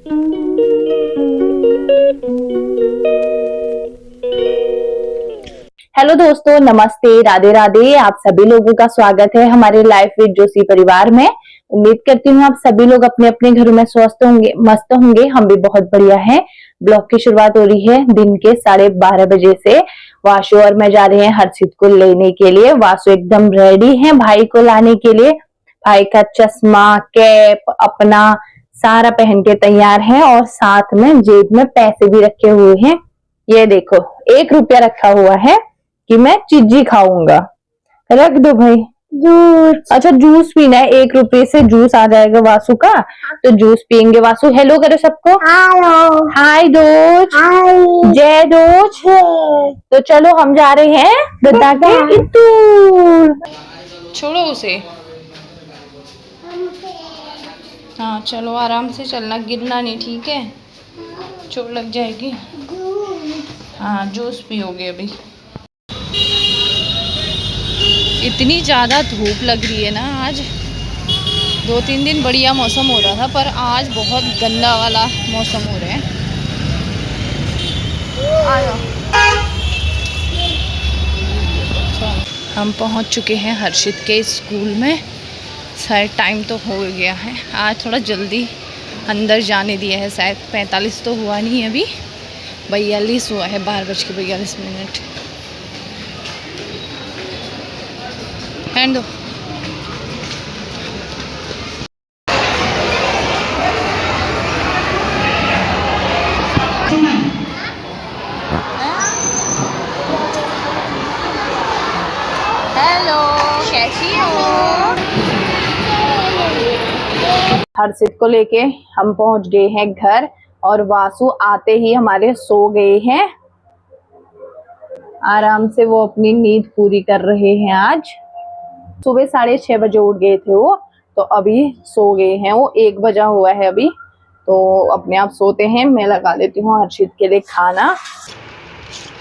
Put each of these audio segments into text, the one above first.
Hello दोस्तों, नमस्ते, राधे राधे। आप सभी लोगों का स्वागत है हमारे लाइफ विद जोशी परिवार में। उम्मीद करती हूँ आप सभी लोग अपने अपने घरों में स्वस्थ होंगे, मस्त होंगे। हम भी बहुत बढ़िया हैं। ब्लॉग की शुरुआत हो रही है दिन के 12:30 बजे से। वासु और मैं जा रहे हैं हर्षित को लेने के लिए। वासु एकदम रेडी है भाई को लाने के लिए। भाई का चश्मा, कैप अपना सारा पहन के तैयार है और साथ में जेब में पैसे भी रखे हुए हैं। ये देखो, 1 रुपया रखा हुआ है कि मैं चीजी खाऊंगा। रख दो भाई। जूस, अच्छा जूस पीना है। 1 रुपए से जूस आ जाएगा वासु का, तो जूस पियेंगे। वासु हेलो करो सबको। हेलो, हाय दोज, हाय, जय दोज। तो चलो हम जा रहे हैं दद्दा के इतूर। छोड़ो उसे। हाँ चलो, आराम से चलना, गिरना नहीं, ठीक है? चोट लग जाएगी। हाँ जूस पियोगे अभी। इतनी ज़्यादा धूप लग रही है ना आज। 2-3 दिन बढ़िया मौसम हो रहा था, पर आज बहुत गंदा वाला मौसम हो रहा है। हम पहुंच चुके हैं हर्षित के स्कूल में। शायद टाइम तो हो गया है, आज थोड़ा जल्दी अंदर जाने दिया है। शायद 45 तो हुआ नहीं है, अभी 42 हुआ है, 12:42। हैंड दो। हेलो, कैसी हो? हर्षित को लेके हम पहुंच गए हैं घर और वासु आते ही हमारे सो गए हैं। आराम से वो अपनी नींद पूरी कर रहे हैं। आज सुबह 6:30 बजे उठ गए थे वो, तो अभी सो गए हैं। वो 1 बजा हुआ है अभी, तो अपने आप सोते हैं। मैं लगा लेती हूँ हर्षित के लिए खाना।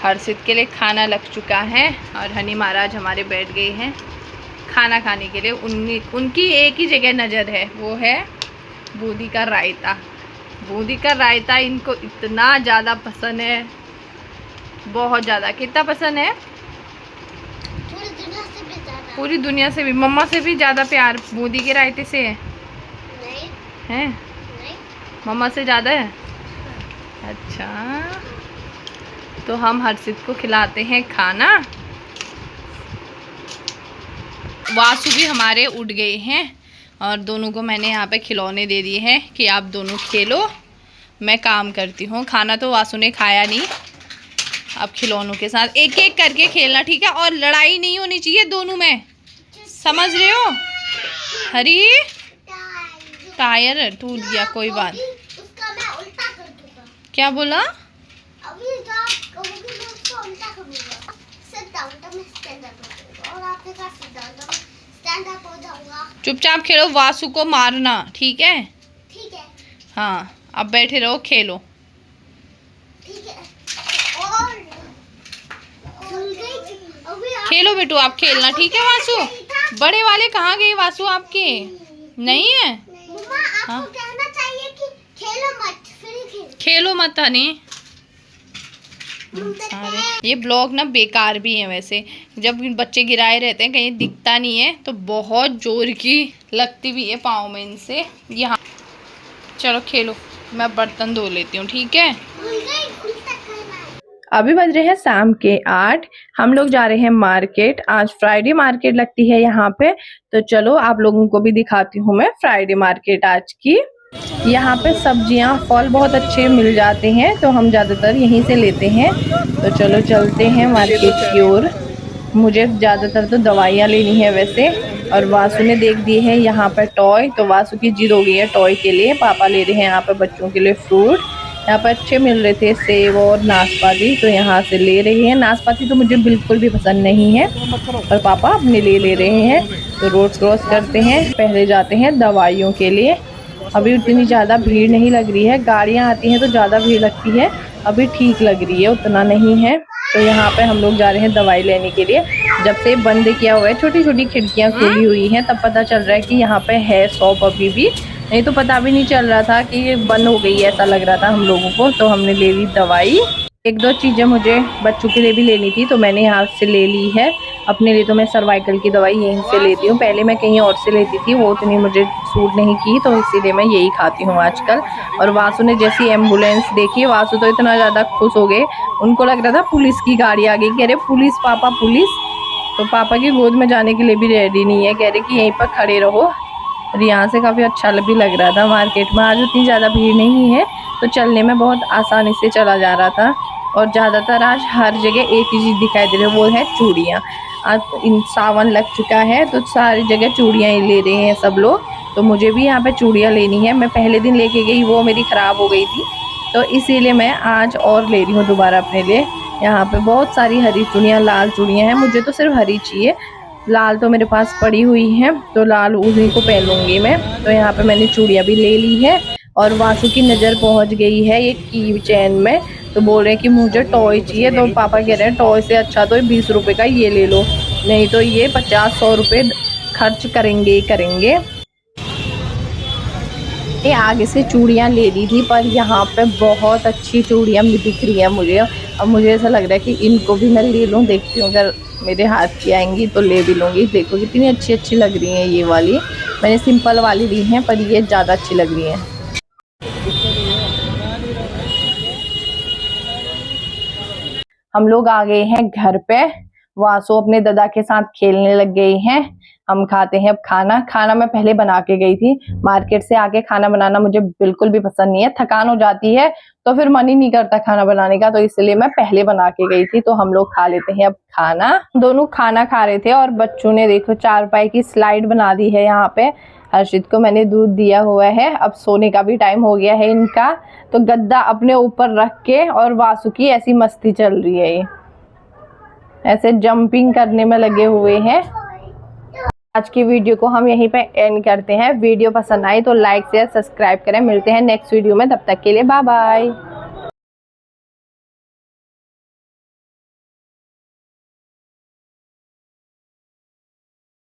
हर्षित के लिए खाना लग चुका है और हनी महाराज हमारे बैठ गए हैं खाना खाने के लिए। उनकी एक ही जगह नज़र है, वो है बूंदी का रायता। बूंदी का रायता इनको इतना ज़्यादा पसंद है, बहुत ज़्यादा। कितना पसंद है? पूरी दुनिया से भी, मम्मा से भी ज़्यादा प्यार बूंदी के रायते से है। नहीं है? नहीं। मम्मा से ज़्यादा है? अच्छा, तो हम हर्षित को खिलाते हैं खाना। वासु भी हमारे उठ गए हैं और दोनों को मैंने यहाँ पे खिलौने दे दिए हैं कि आप दोनों खेलो, मैं काम करती हूँ। खाना तो वासु ने खाया नहीं। अब खिलौनों के साथ एक एक करके खेलना, ठीक है? और लड़ाई नहीं होनी चाहिए दोनों में, समझ रहे हो? हरी, टायर टूट गया, कोई बात। उसका मैं उल्टा कर दूंगा। क्या बोला? अभी चुपचाप खेलो, वासु को मारना, ठीक है? ठीक है। हाँ, अब बैठे रहो, खेलो। ठीक है। और खेलो बेटू, आप खेलना, ठीक है? वासु बड़े वाले कहाँ गए? वासु आपके नहीं है? हाँ? आपको कहना चाहिए कि खेलो मत, फिर खेलो मत हनी। ये ब्लॉग ना बेकार भी है वैसे। जब बच्चे गिराए रहते हैं, कहीं दिखता नहीं है, तो बहुत जोर की लगती भी है पाँव में इनसे। यहाँ चलो खेलो, मैं बर्तन धो लेती हूँ, ठीक है? अभी बज रहे हैं शाम के 8। हम लोग जा रहे हैं मार्केट। आज फ्राइडे मार्केट लगती है यहाँ पे, तो चलो आप लोगों को भी दिखाती हूँ मैं फ्राइडे मार्केट आज की। यहाँ पे सब्जियाँ, फल बहुत अच्छे मिल जाते हैं, तो हम ज़्यादातर यहीं से लेते हैं। तो चलो चलते हैं मार्केट की ओर। मुझे ज़्यादातर तो दवाइयाँ लेनी है वैसे, और वासु ने देख दी है यहाँ पर टॉय, तो वासु की जिद हो गई है टॉय के लिए। पापा ले रहे हैं यहाँ पर बच्चों के लिए फ्रूट। यहाँ पर अच्छे मिल रहे थे सेब और नाशपाती, तो यहाँ से ले रही हैं। नाशपाती तो मुझे बिल्कुल भी पसंद नहीं है, पर पापा अपने लिए ले रहे हैं। तो रोड क्रॉस करते हैं, पहले जाते हैं दवाइयों के लिए। अभी उतनी ज़्यादा भीड़ नहीं लग रही है, गाड़ियाँ आती हैं तो ज़्यादा भीड़ लगती है। अभी ठीक लग रही है, उतना नहीं है। तो यहाँ पे हम लोग जा रहे हैं दवाई लेने के लिए। जब से बंद किया हुआ है, छोटी छोटी खिड़कियाँ खुली हुई हैं, तब पता चल रहा है कि यहाँ पे है शॉप अभी भी। नहीं तो पता भी नहीं चल रहा था कि ये बंद हो गई है, ऐसा लग रहा था हम लोगों को। तो हमने ले ली दवाई। एक दो चीज़ें मुझे बच्चों के लिए भी लेनी थी तो मैंने यहाँ से ले ली है। अपने लिए तो मैं सर्वाइकल की दवाई यहीं से लेती हूँ, पहले मैं कहीं और से लेती थी, वो उतनी मुझे सूट नहीं की, तो इसीलिए मैं यही खाती हूँ आजकल। और वासु ने जैसी एम्बुलेंस देखी, वासु तो इतना ज़्यादा खुश हो गए, उनको लग रहा था पुलिस की गाड़ी आ गई। कह रहे पुलिस पापा पुलिस। तो पापा की गोद में जाने के लिए भी रेडी नहीं है, कह रहे कि यहीं पर खड़े रहो। और यहाँ से काफ़ी अच्छा भी लग रहा था मार्केट में। आज उतनी ज़्यादा भीड़ नहीं है तो चलने में बहुत आसानी से चला जा रहा था। और ज़्यादातर आज हर जगह एक ही चीज़ दिखाई दे रही है, वो है चूड़ियाँ। आज सावन लग चुका है तो सारी जगह चूड़ियाँ ही ले रहे हैं सब लोग। तो मुझे भी यहाँ पे चूड़ियाँ लेनी है। मैं पहले दिन लेके गई, वो मेरी ख़राब हो गई थी, तो इसीलिए मैं आज और ले रही हूँ दोबारा अपने लिए। यहाँ पे बहुत सारी हरी चूड़ियाँ, लाल चूड़ियाँ हैं, मुझे तो सिर्फ हरी चाहिए। लाल तो मेरे पास पड़ी हुई है तो लाल उन्हीं को पहन लूँगी मैं। तो यहाँ पे मैंने चूड़ियाँ भी ले ली है। और वासु की नज़र पहुँच गई है ये की चैन में, तो बोल रहे हैं कि मुझे टॉय चाहिए। तो पापा कह रहे हैं टॉय से अच्छा तो 20 रुपए का ये ले लो, नहीं तो ये 50-100 रुपये खर्च करेंगे ही करेंगे। ये आगे से चूड़ियाँ ले ली थी, पर यहाँ पे बहुत अच्छी चूड़ियाँ दिख रही हैं मुझे। अब मुझे ऐसा लग रहा है कि इनको भी मैं ले लूँ, देखती हूँ अगर मेरे हाथ की आएंगी तो ले भी लूँगी। देखो कितनी अच्छी अच्छी लग रही हैं ये वाली। मैंने सिंपल वाली ली हैं पर ये ज़्यादा अच्छी लग रही हैं। हम लोग आ गए हैं घर पे। वासु अपने दादा के साथ खेलने लग गई हैं। हम खाते हैं अब खाना। खाना मैं पहले बना के गई थी। मार्केट से आके खाना बनाना मुझे बिल्कुल भी पसंद नहीं है, थकान हो जाती है तो फिर मन ही नहीं करता खाना बनाने का, तो इसलिए मैं पहले बना के गई थी। तो हम लोग खा लेते हैं अब खाना। दोनों खाना खा रहे थे और बच्चों ने देखो चारपाई की स्लाइड बना दी है यहाँ पे। हर्षित को मैंने दूध दिया हुआ है, अब सोने का भी टाइम हो गया है इनका। तो गद्दा अपने ऊपर रख के और वासु की ऐसी मस्ती चल रही है, ये ऐसे जंपिंग करने में लगे हुए हैं। आज की वीडियो को हम यहीं पे एंड करते हैं। वीडियो पसंद आई तो लाइक शेयर सब्सक्राइब करें। मिलते हैं नेक्स्ट वीडियो में, तब तक के लिए बाय बाय।